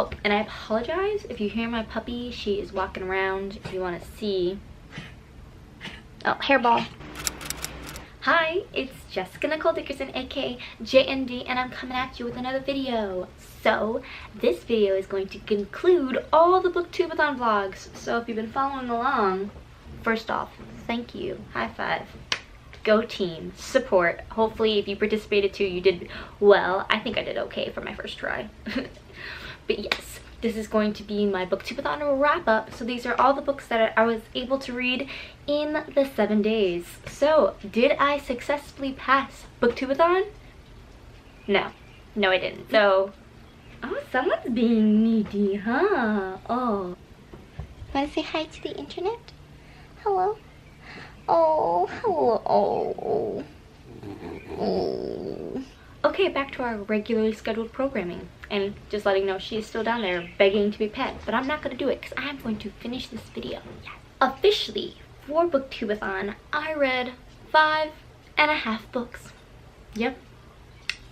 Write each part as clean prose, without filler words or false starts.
Oh, and I apologize if you hear my puppy. She is walking around. If you want to see. Oh, hairball. Hi, it's Jessica Nicole Dickerson, aka JND, and I'm coming at you with another video. So, this video is going to conclude all the Booktubeathon vlogs. So if you've been following along, first off, thank you. High five. Go team. Support. Hopefully if you participated too, you did well. I think I did okay for my first try. But yes, this is going to be my Booktubeathon wrap-up. So these are all the books that I was able to read in the 7 days. So, did I successfully pass Booktubeathon? No. No, I didn't. So, oh, someone's being needy, huh? Oh. Want to say hi to the internet? Hello? Oh, hello. Oh. Oh. Okay, back to our regularly scheduled programming. And just letting you know, she is still down there begging to be pet. But I'm not going to do it because I'm going to finish this video. Yes. Officially, for Booktubeathon, I read 5.5 books. Yep.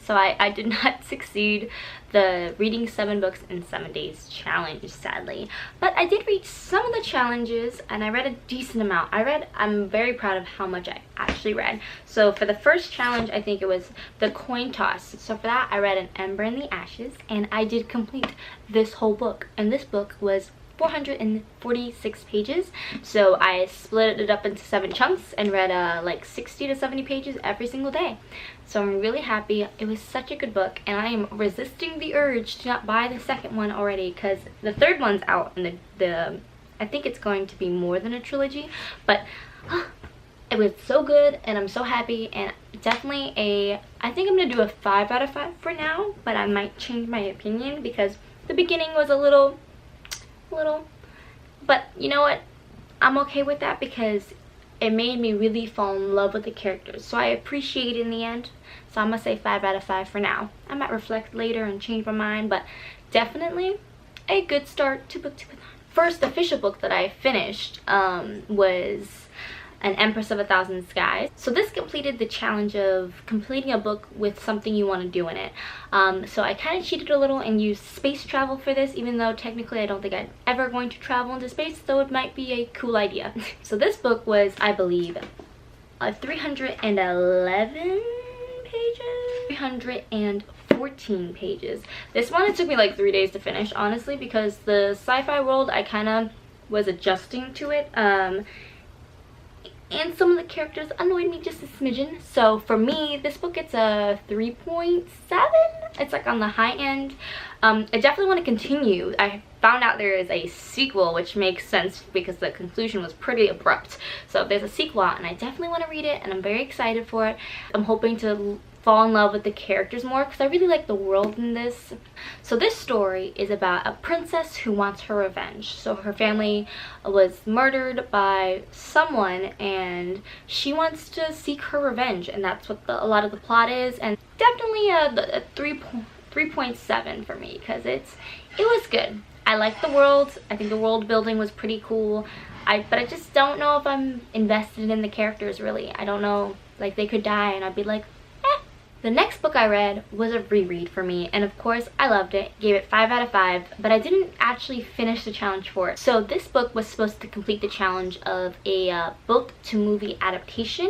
So I did not succeed the reading 7 books in 7 days challenge, sadly. But I did reach some of the challenges and I read a decent amount. I'm very proud of how much I actually read. So for the first challenge, I think it was the coin toss. So for that, I read an Ember in the Ashes and I did complete this whole book. And this book was 446 pages, so I split it up into 7 chunks and read like 60 to 70 pages every single day. So I'm really happy. It was such a good book and I am resisting the urge to not buy the second one already because the third one's out and I think it's going to be more than a trilogy, but it was so good and I'm so happy, and definitely I think I'm gonna do a 5 out of 5 for now, but I might change my opinion because the beginning was a little, but you know what, I'm okay with that because it made me really fall in love with the characters, so I appreciate it in the end. So I'm gonna say 5 out of 5 for now. I might reflect later and change my mind, but definitely a good start to Booktubeathon. First official book that I finished was an Empress of 1,000 Skies. So this completed the challenge of completing a book with something you want to do in it. So I kind of cheated a little and used space travel for this, even though technically I don't think I'm ever going to travel into space, so it might be a cool idea. So this book was, I believe, 311 pages? 314 pages. This one, it took me like 3 days to finish, honestly, because the sci-fi world, I kind of was adjusting to it. And some of the characters annoyed me just a smidgen. So for me, this book gets a 3.7. It's like on the high end. I definitely want to continue. I found out there is a sequel, which makes sense because the conclusion was pretty abrupt. So there's a sequel out and I definitely want to read it and I'm very excited for it. I'm hoping to fall in love with the characters more because I really like the world in this. So this story is about a princess who wants her revenge. So her family was murdered by someone and she wants to seek her revenge, and that's what a lot of the plot is. And definitely a 3.7 for me because it was good. I like the world. I think the world building was pretty cool. But I just don't know if I'm invested in the characters really. I don't know, like they could die and I'd be like, The next book I read was a reread for me, and of course I loved it, gave it 5 out of 5, but I didn't actually finish the challenge for it. So this book was supposed to complete the challenge of a book to movie adaptation,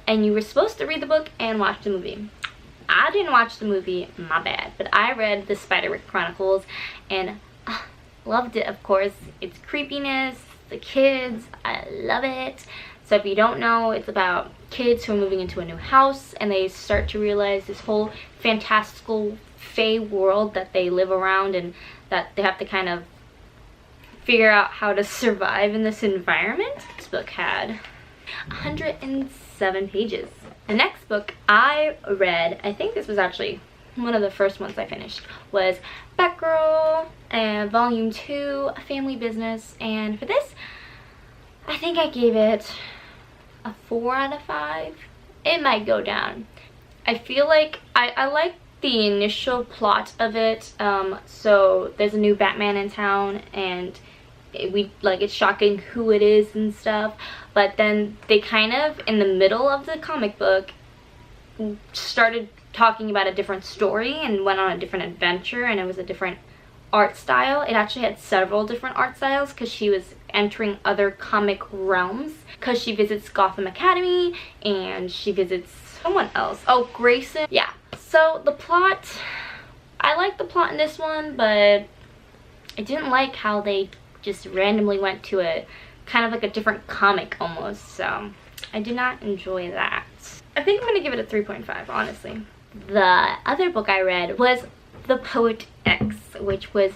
and you were supposed to read the book and watch the movie. I didn't watch the movie, my bad, but I read the Spiderwick Chronicles and loved it, of course. It's creepiness, the kids, I love it. So if you don't know, it's about kids who are moving into a new house and they start to realize this whole fantastical fae world that they live around, and that they have to kind of figure out how to survive in this environment. This book had 107 pages. The next book I read, I think this was actually one of the first ones I finished, was Batgirl and Volume 2, A Family Business, and for this, I think I gave it a 4 out of 5. It might go down. I feel like I like the initial plot of it. So there's a new Batman in town, and it's shocking who it is and stuff. But then they kind of, in the middle of the comic book, started talking about a different story and went on a different adventure, and it was a different art style. It actually had several different art styles because she was entering other comic realms, because she visits Gotham Academy and she visits someone else. Oh, Grayson. Yeah. So the plot, I like the plot in this one, but I didn't like how they just randomly went to a kind of like a different comic almost, so I did not enjoy that. I think I'm gonna give it a 3.5, honestly. The other book I read was The Poet X, which was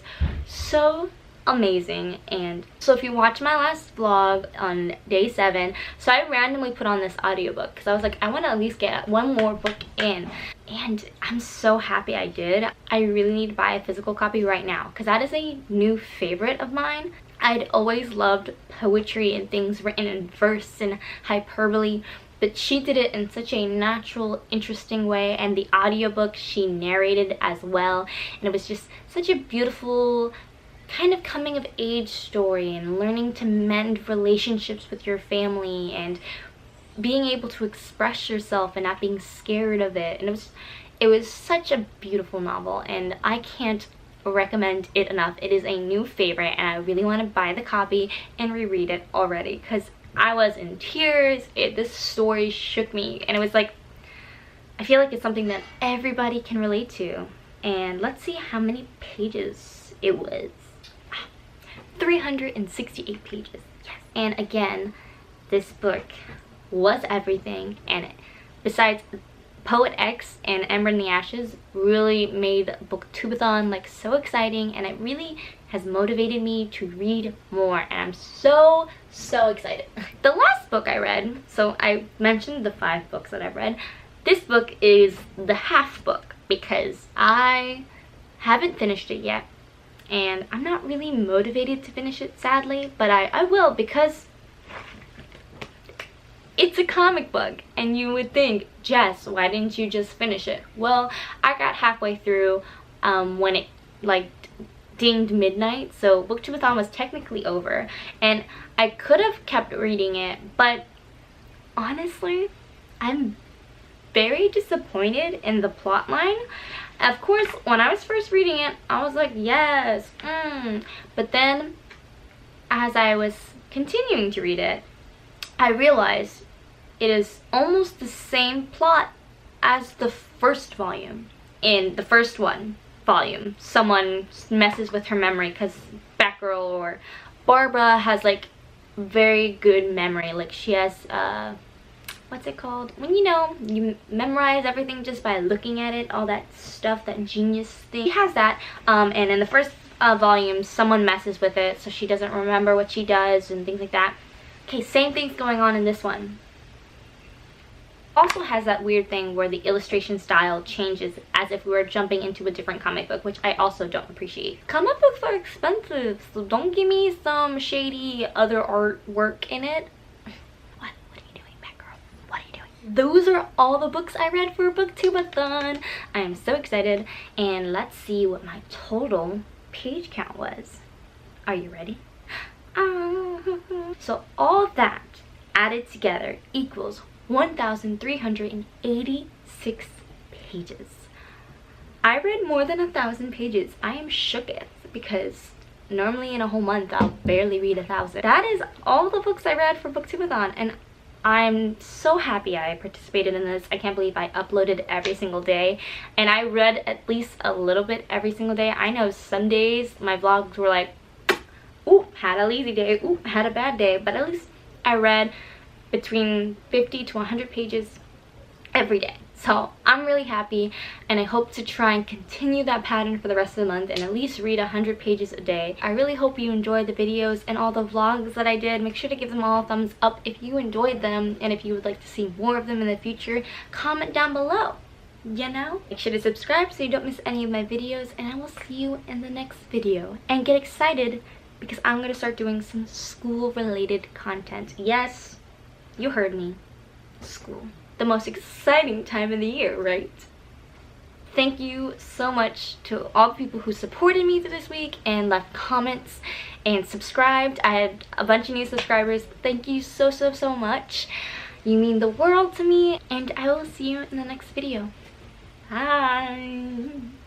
so amazing. And so if you watch my last vlog on day 7, so I randomly put on this audiobook because I was like, I want to at least get one more book in, and I'm so happy I did. I really need to buy a physical copy right now because that is a new favorite of mine. I'd always loved poetry and things written in verse and hyperbole, but she did it in such a natural, interesting way, and the audiobook she narrated as well, and it was just such a beautiful kind of coming of age story, and learning to mend relationships with your family and being able to express yourself and not being scared of it. And it was such a beautiful novel, and I can't recommend it enough. It is a new favorite, and I really want to buy the copy and reread it already because I was in tears. This story shook me, and it was like, I feel like it's something that everybody can relate to. And let's see how many pages it was. 368 pages. Yes. And again, this book was everything, and besides Poet X and Ember in the Ashes really made Booktubeathon like so exciting, and it really has motivated me to read more, and I'm so excited. The last book I read, so I mentioned the 5 books that I've read. This book is the half book because I haven't finished it yet, and I'm not really motivated to finish it, sadly, but I will, because it's a comic book, and you would think, Jess, why didn't you just finish it? Well, I got halfway through when it like dinged midnight, so Booktubeathon was technically over, and I could have kept reading it, but honestly, I'm very disappointed in the plot line. Of course, when I was first reading it, I was like, yes, but then as I was continuing to read it, I realized it is almost the same plot as the first volume. In the first volume, someone messes with her memory because Batgirl or Barbara has like very good memory. Like she has, what's it called? When you memorize everything just by looking at it, all that stuff, that genius thing. She has that, and in the first volume, someone messes with it, so she doesn't remember what she does and things like that. Okay, same thing's going on in this one. Also has that weird thing where the illustration style changes as if we were jumping into a different comic book, which I also don't appreciate. Comic books are expensive, so don't give me some shady other artwork in it. What are you doing, Batgirl? What are you doing? Those are all the books I read for Booktubeathon. I am so excited, and let's see what my total page count was. Are you ready? So all that added together equals 1,386 pages. I read more than 1,000 pages. I am shooketh because normally in a whole month I'll barely read 1,000. That is all the books I read for Booktubeathon, and I'm so happy I participated in this. I can't believe I uploaded every single day, and I read at least a little bit every single day. I know some days my vlogs were like, ooh, had a lazy day, ooh, had a bad day, but at least I read between 50 to 100 pages every day. So I'm really happy, and I hope to try and continue that pattern for the rest of the month and at least read 100 pages a day. I really hope you enjoyed the videos and all the vlogs that I did. Make sure to give them all a thumbs up if you enjoyed them, and if you would like to see more of them in the future, comment down below. Make sure to subscribe so you don't miss any of my videos, and I will see you in the next video. And get excited because I'm going to start doing some school-related content. Yes, you heard me. School. The most exciting time of the year, right? Thank you so much to all the people who supported me this week and left comments and subscribed. I had a bunch of new subscribers. Thank you so much. You mean the world to me, and I will see you in the next video. Bye.